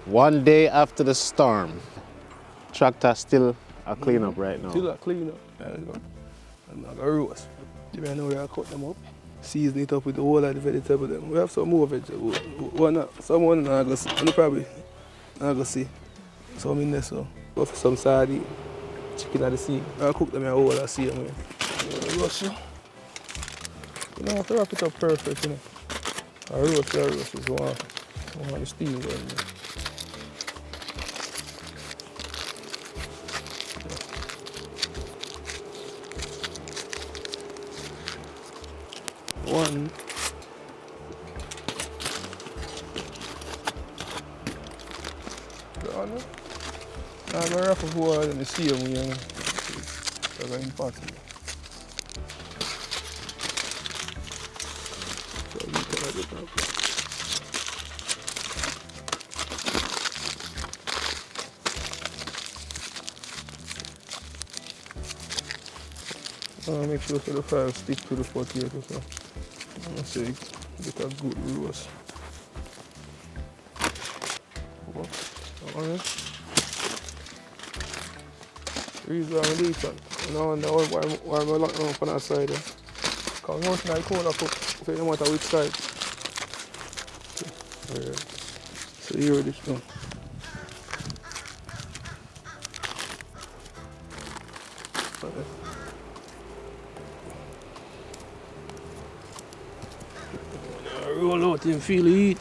One day after the storm, tractor still a clean up right now. Still a clean up. There you go. And I got roast. You know where I cut them up. Season it up with the whole of the vegetable. Then we have some more vegetables. Someone I go see. And probably I go see. Some in there so. Go for some sardines, chicken at the sea. I cook them in whole of the sea. Roast. You don't have to wrap it up perfect, you know. I roast is one. I want the steam going there. One. I'm going to wrap up more than the sea, you know. That's very important. So you can have it up. Make sure the fire stick to the potato. So you get a good roast. The reason why I do it, I wonder why I'm locking up on that side. Because once I cold I cook, so no matter which side. So here it is done. Roll out and feel the heat.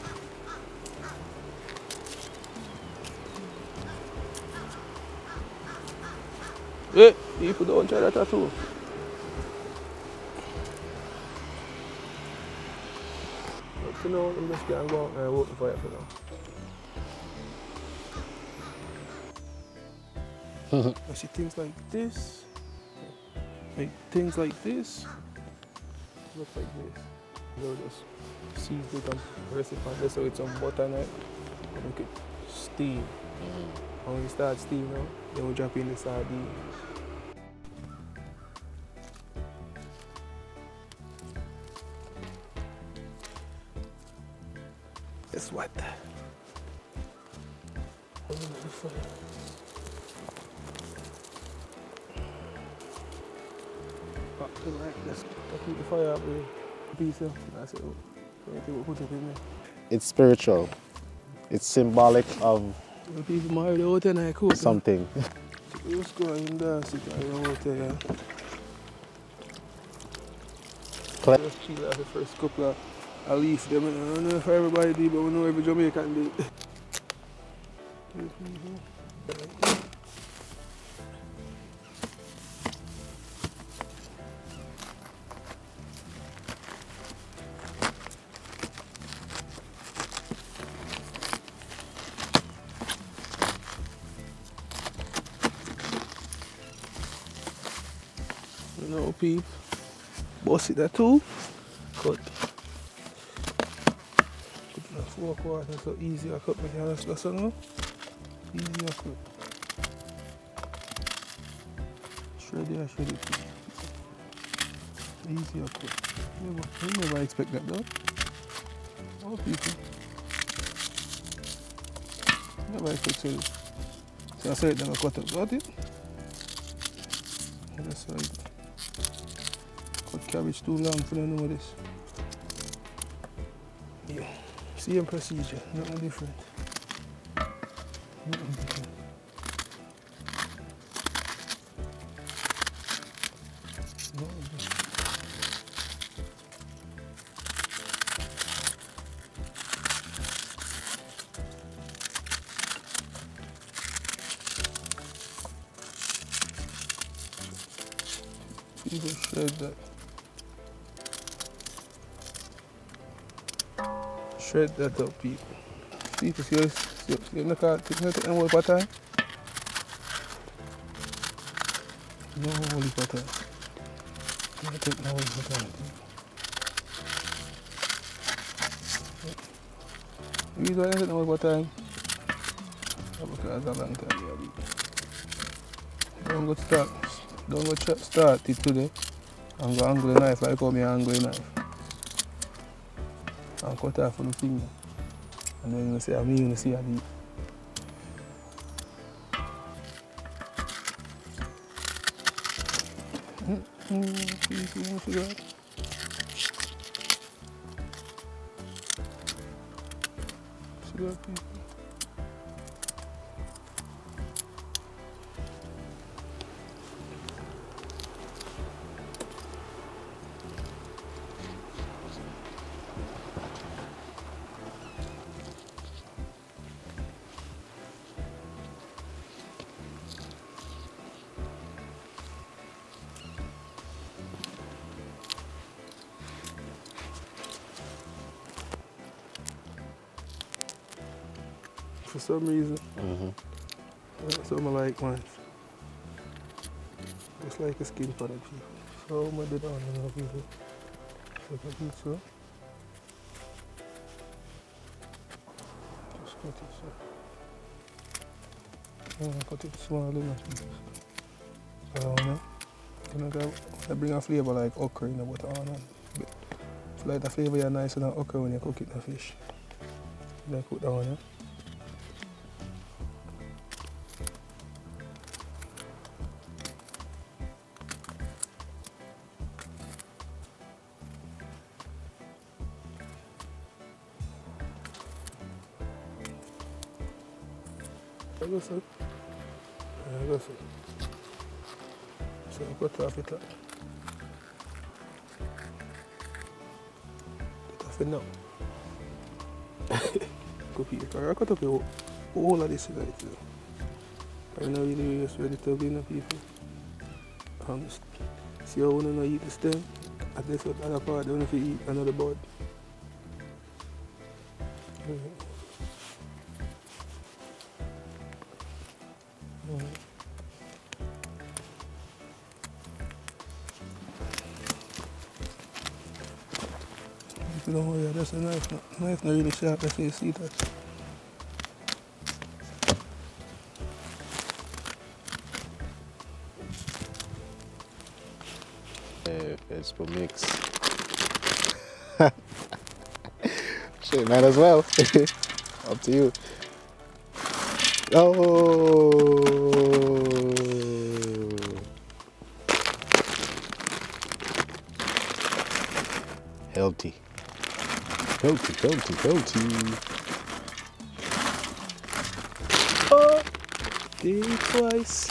Hey, people don't try that at all. But for now, I'm just going to go out and work the fire for now. I see things like this. Things like this. Look like this. You just season it and rest it on this so it's some butter in it. And make it steam. And when it starts steaming now, then we drop in the sardine. It's wet. Let's keep the fire up with a piece of that's it. We'll put it in there. It's spiritual. It's symbolic of people married out and I cook something. Let's go in there, sit out there. Just chill out the first couple of leaf them. I don't know if everybody do, but we know every Jamaican do. No peep. Boss it that too. Cut. Put in a 4/4 so easy I cut my hands that's now. Easy I cut. Shred it. Easy I cut. You never expect that though. All people. Never expect it. So I said then I cut up, got it? That's right. Cut cabbage too long for them to know this. Yeah. Same procedure, nothing different. Nothing different. Nothing different. People shred that. Shred that up, people. People, see, you look at it and work time. No holy butter. No take no holy butter. You don't take no holy butter. Because that's a long time. Don't go start it today. I'm going to angle the knife like how I angle the knife. And cut off on the finger. And then you say, I'm going to see a deep. Easy, how much you got? Sugar, people. For some reason, some I like mine. Just like a skin for the people. So I'm gonna do that on people. So I can so. Just cut it so. Cut it small enough. So I bring a flavour like okra in the water on and it's like the flavour is nice in the okra when you cook it in the fish. Then cook that one, yeah? I go so. I go so. So I cut off it like. Cut off it now. Copy it. I cut up the whole of this like you. I'm not really just ready to be in the people. See how I want to eat the stem. At this other part, I want to eat another bird. Don't worry, that's a knife. Knife not really sharp, that's why you see that. It's for mix. Shit, might as well. Up to you. Oh. Healthy. Healthy. Oh, did it twice.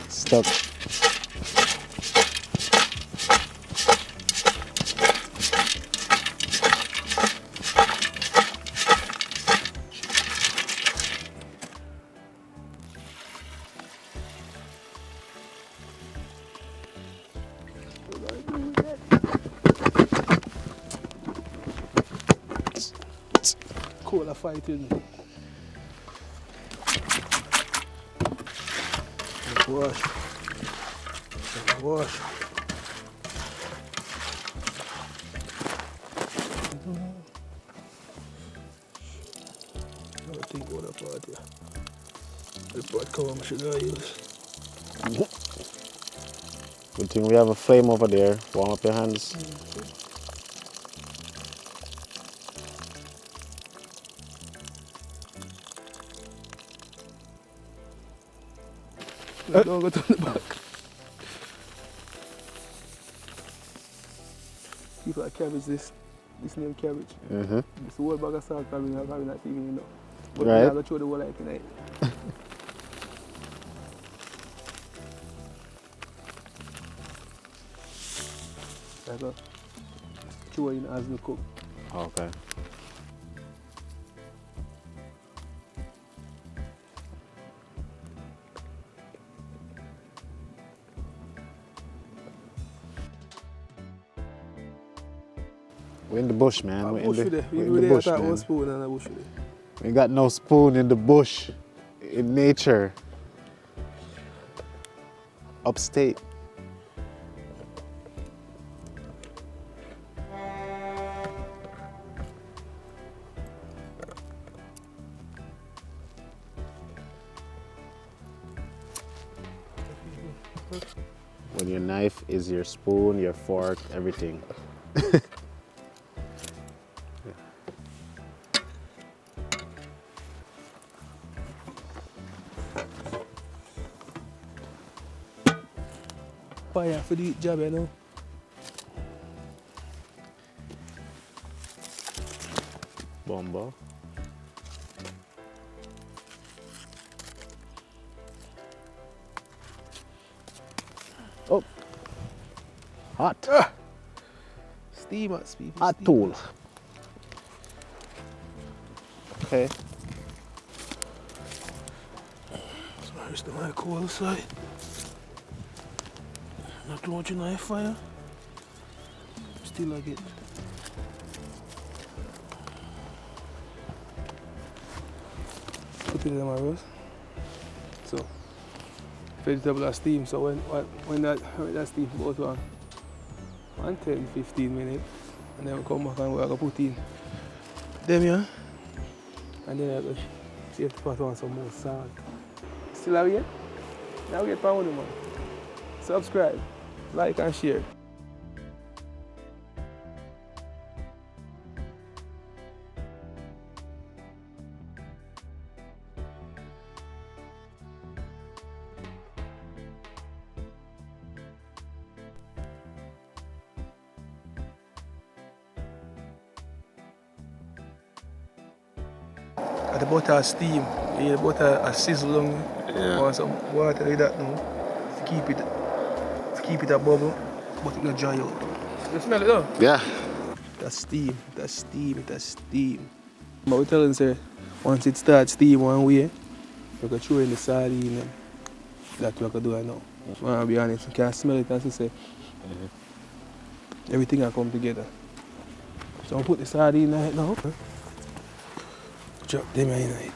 Stuck. Cola fighting. Let's wash. I think what a part here. The pot cover should I use. Good thing we have a flame over there. Warm up your hands. Don't go to the back. People like cabbage this name cabbage. It's the whole bag of salt probably not even, you know. But right. I'm going to throw the whole like tonight. I go throw in as you cook. Okay. We're in the bush, man. We're in the bush, man. One spoon and a bush there. We got no spoon in the bush, in nature. Upstate. When your knife is your spoon, your fork, everything. fire for the job, you know. Bomba. Oh. Hot. Steam hot, people. Hot steam. tool. Okay. So here's the my coal side. Not launching my fire. Still I get. Put it in my roast. So vegetable are steam. So when that steam goes on 10-15 minutes, and then we come back and we're gonna put in them here, and then I go see if the pot wants some more salt. Still have it? Now we get pound man. Subscribe, like and share. Got the butter steam, the butter a sizzle on. Yeah. Want some water like that now to keep it a bubble, but it not dry out. You smell it though? Yeah. That's steam, that's steam, that's steam. But we tell them say once it starts steam one way, we can throw in the sardine and that's what we can do right now. So I'll be honest, you can smell it as you say. Everything will come together. So I'll put the sardine in it now. Drop them in it.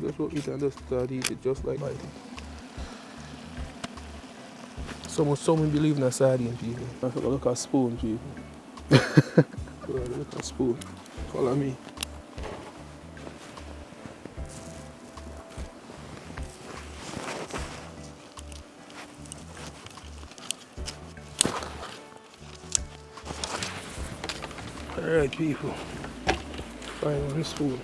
That's what we can just start eat it just like that. Someone believe in a sardine, people. I forgot to look at a spoon, people. Look at a spoon. Follow me. Alright, people. Find one spoon.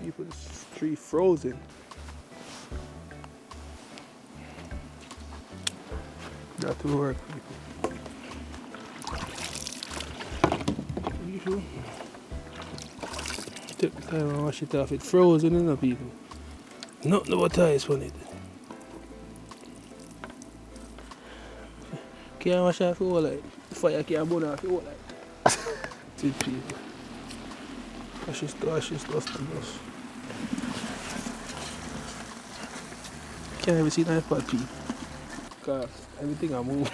People, this tree frozen. That will work, people. People. Take the time and wash it off. It's frozen, you know, people. Nothing but ice on it. Can't wash off your whole life. The fire can't burn off your whole life. That's it, people. Ashes to ashes, dust to dust. Can't even see that pot, people. Because everything I move.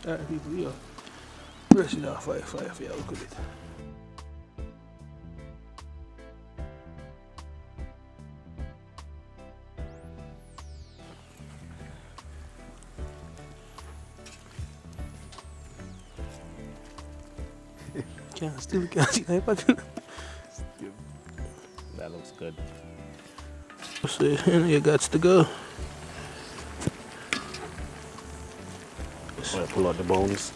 Alright, people, yeah. Brush it off, fire, yeah, look at it. Still can't see that pot. That looks good. So, you got to go. I'm gonna pull out the bones.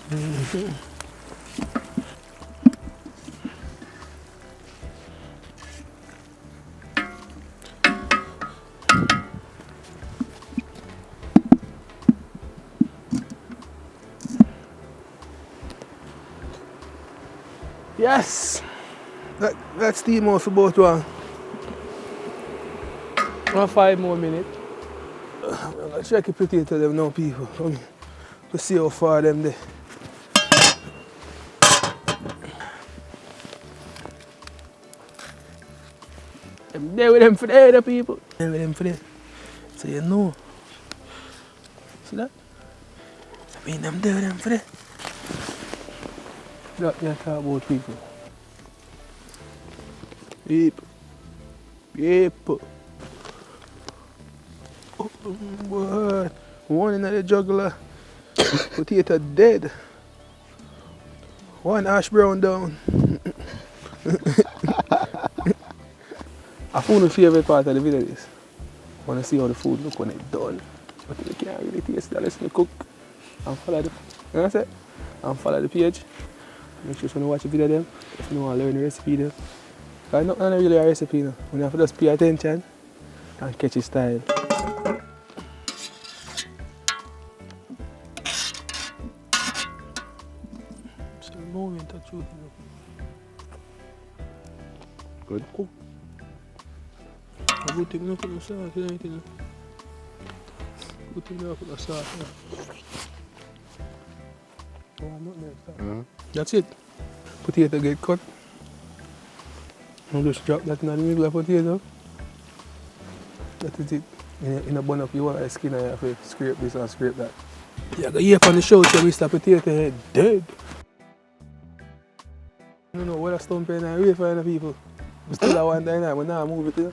Yes! That's steam out for about 5 more minutes. I'm gonna check the potato them now, people. Let's see how far them there. I'm there with them for the people. There with them for there. So you know. See that? I mean, I'm there with them for there. That you talk about, people. People. Oh, what? One in the juggler. Potato dead. One ash brown down. I found the favorite part of the video is I want to see how the food look when it's done. But you can't really taste that unless you cook and follow the, you know what I say? And follow the page. Make sure you watch the video them if you want to learn the recipe them. Because it's not really a recipe now. You have to just pay attention and catch his style. It's a moment of truth. Good. Cook. I good thing not put no sauce in anything. Good thing not put no sauce. Oh, I'm not there. That's it. Potato get cut. I'll just drop that in the middle of the potato. That is it. In a bun up, you want a skin and you have to scrape this and scrape that. Yeah, go here on the show, so Mr. Potato Head dead. I don't know what a stump in and wait for the people. We still have one day now, but now I move it here.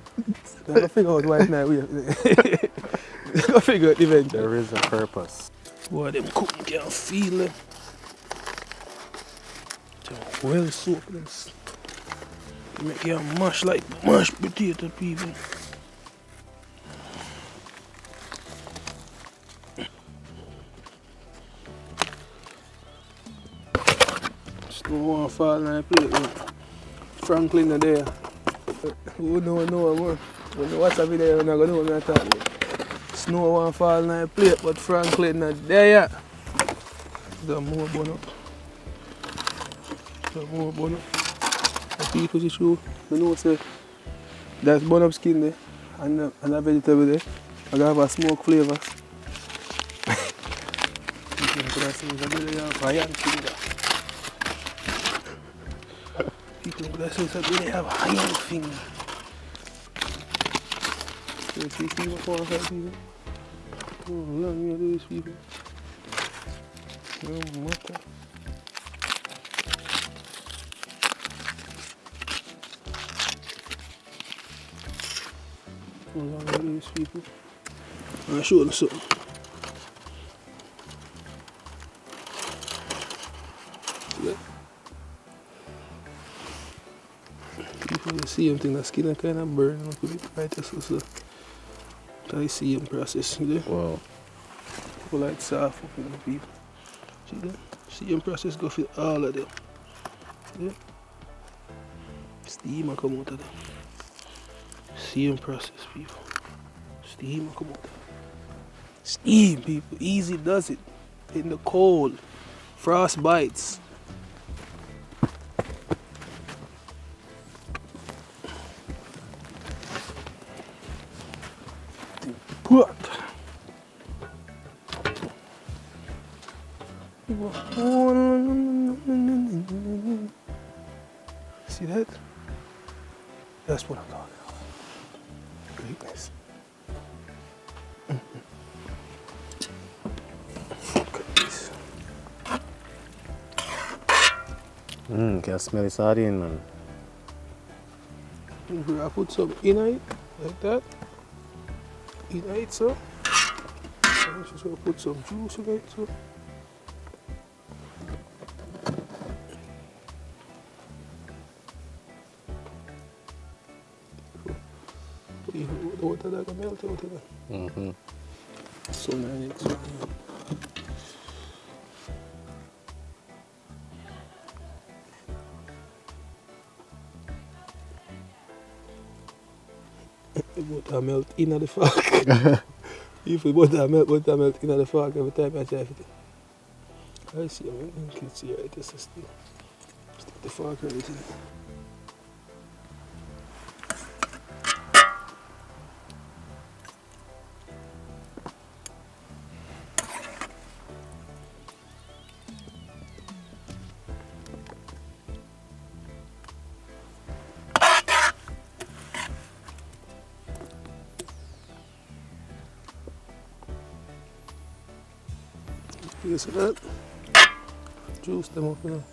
I gotta figure out why it's not weird. I gotta figure out eventually. There is a purpose. Boy, them cooking can't feel it. Well soaked this. Make you mash like mashed potato, people. Just don't want to fall on the plate. Look. Franklin are there. Who know more? When you watch a video, you're not going to know what I'm talking about. Snow want to fall on the plate, but Franklin not there yet. There's more bun up. There's more bun up. The people see through. You know say that's bun up skin there and the vegetable there. I have a smoke flavour. You can put that thing in the fire finger. People put that thing they have a iron finger. So 3 people, 4 or 5 people. Oh, learn me to do these people. No matter. All these people. I'll show them something. See that? People see them think the skin are kind of burn up a bit right so I see them process, you know? Wow. People like soft up in the people. See that? See them process go for all of them. See that? Steam will come out of them. Steam process, people. Steam will come out. Steam, people. Easy does it. In the cold. Frost bites. What? See that? That's what I'm talking about. Greatness. Look at this. Can smell the sardine, man. I put some in it, like that. In it, so. I'm just gonna put some juice in it, so. The water that can melt out of it. So nice. The butter melt in the fork. If the butter melt in the fork every time I try it. I see, you can see right, this is stick the fork right in it. You see that? Juice them up, you know.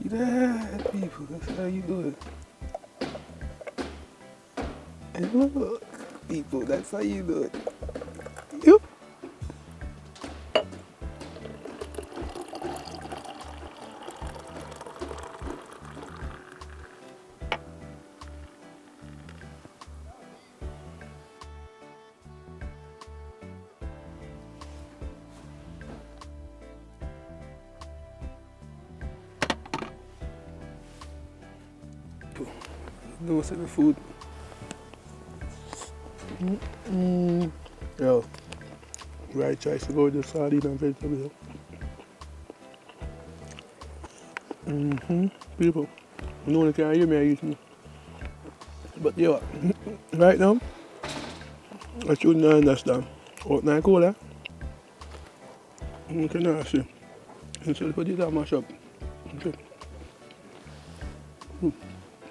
See that, people? That's how you do it. And look, people, that's how you do it. Yep. No, say the food. Yo, right choice to go with the sardine and vegetable. People, no one can hear me eating. But yo, right now, I shouldn't understand. What na cola? You can see. Instead put it on my shop. Okay.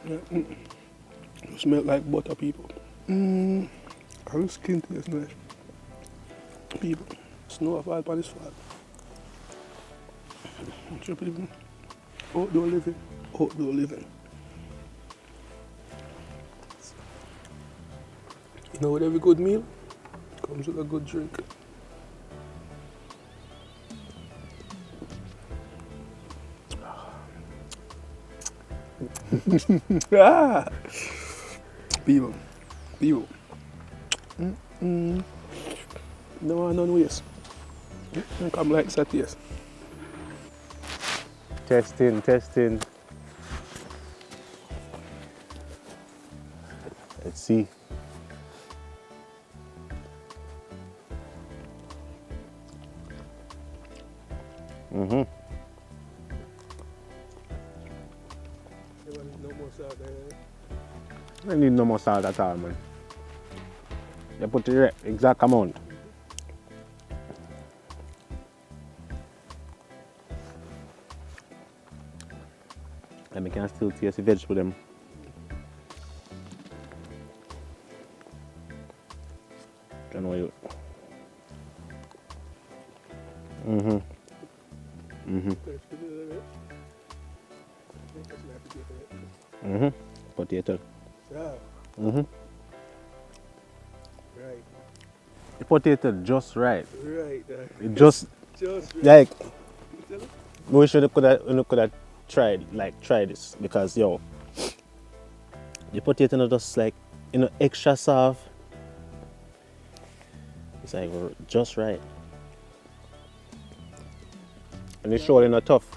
It smell like butter, people. How the skin tastes nice. People, snow fall upon this fall. People, outdoor living, outdoor living. You know, with every good meal comes with a good drink. Ah! People. No one none waste. Come like satias. Testing. Let's see. No more salt there. I need no more salt at all, man. You put the exact amount. And I can still taste the vegetable them. I know you. Potato. Yeah. Right. Right. The potato just right. Right. It just right. like we should could have tried this because yo the potato not just like extra soft. It's like just right. And it's surely not tough.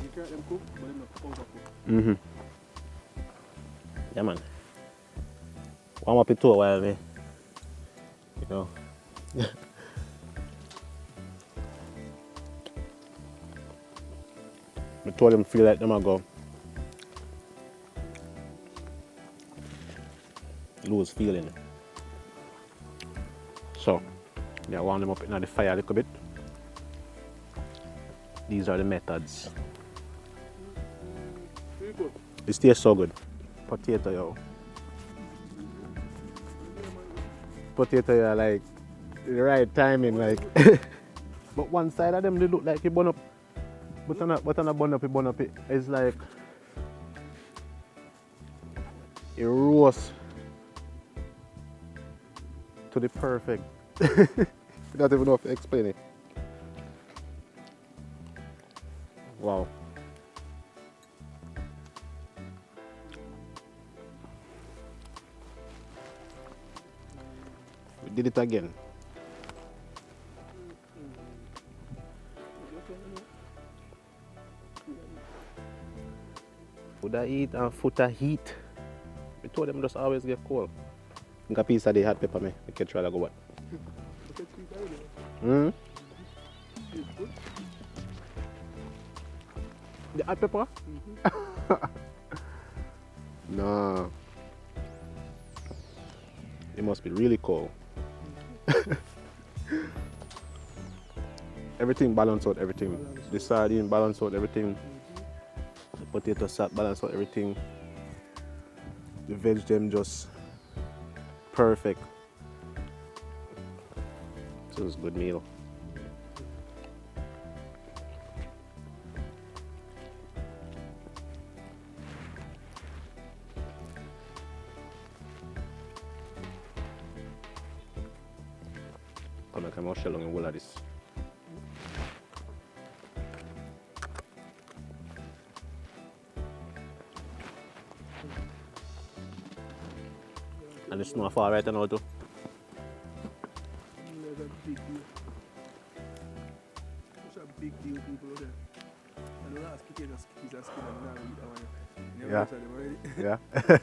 You can't them cook, but them not overcook. Yeah man. Warm up it too a while, man. You know. I told them feel like them a go lose feeling. So yeah, warm them up in the fire a little bit. These are the methods. People. It tastes so good. Potato, yo. Potato, yeah, like the right timing, like. But one side of them, they look like it burn up. But on a burn up, it. It's like it roast to the perfect. I don't even know if to explain it. Wow. We did it again. Would I eat and foot a heat? We told them just always get cold. I think a piece of the hot pepper, I can try to go what. The hot pepper? No. It must be really cold. Everything balance out everything. The sardine balance out everything. The potato salt balance out everything. The veg them just perfect. This is a good meal. Like I'm shell on the whole of this. And the snow fall right now too. That's a big deal. Such a big deal, people out there. And the last potato skis are skin and now eat that one. Never Yeah. tried them already. Yeah.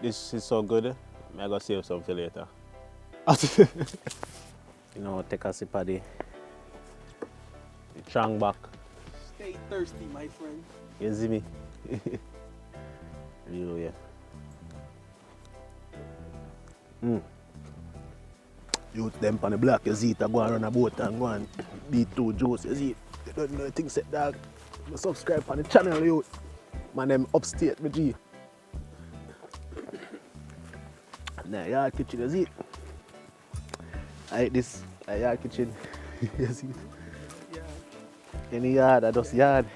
This is so good. I gotta save some for later. You know, take a sip of the strongback. Stay thirsty, my friend. You see me? Real, yeah. Youth them on the block, you see it, go and run a boat and go and beat two juice, you see it. You don't know the thing set dog. Subscribe on the channel, youth. My name Upstate Veggie. Now, Yaad Kitchen, you see it? I eat this at Yaad Kitchen. You see it? Yeah. Any yard, I just yard.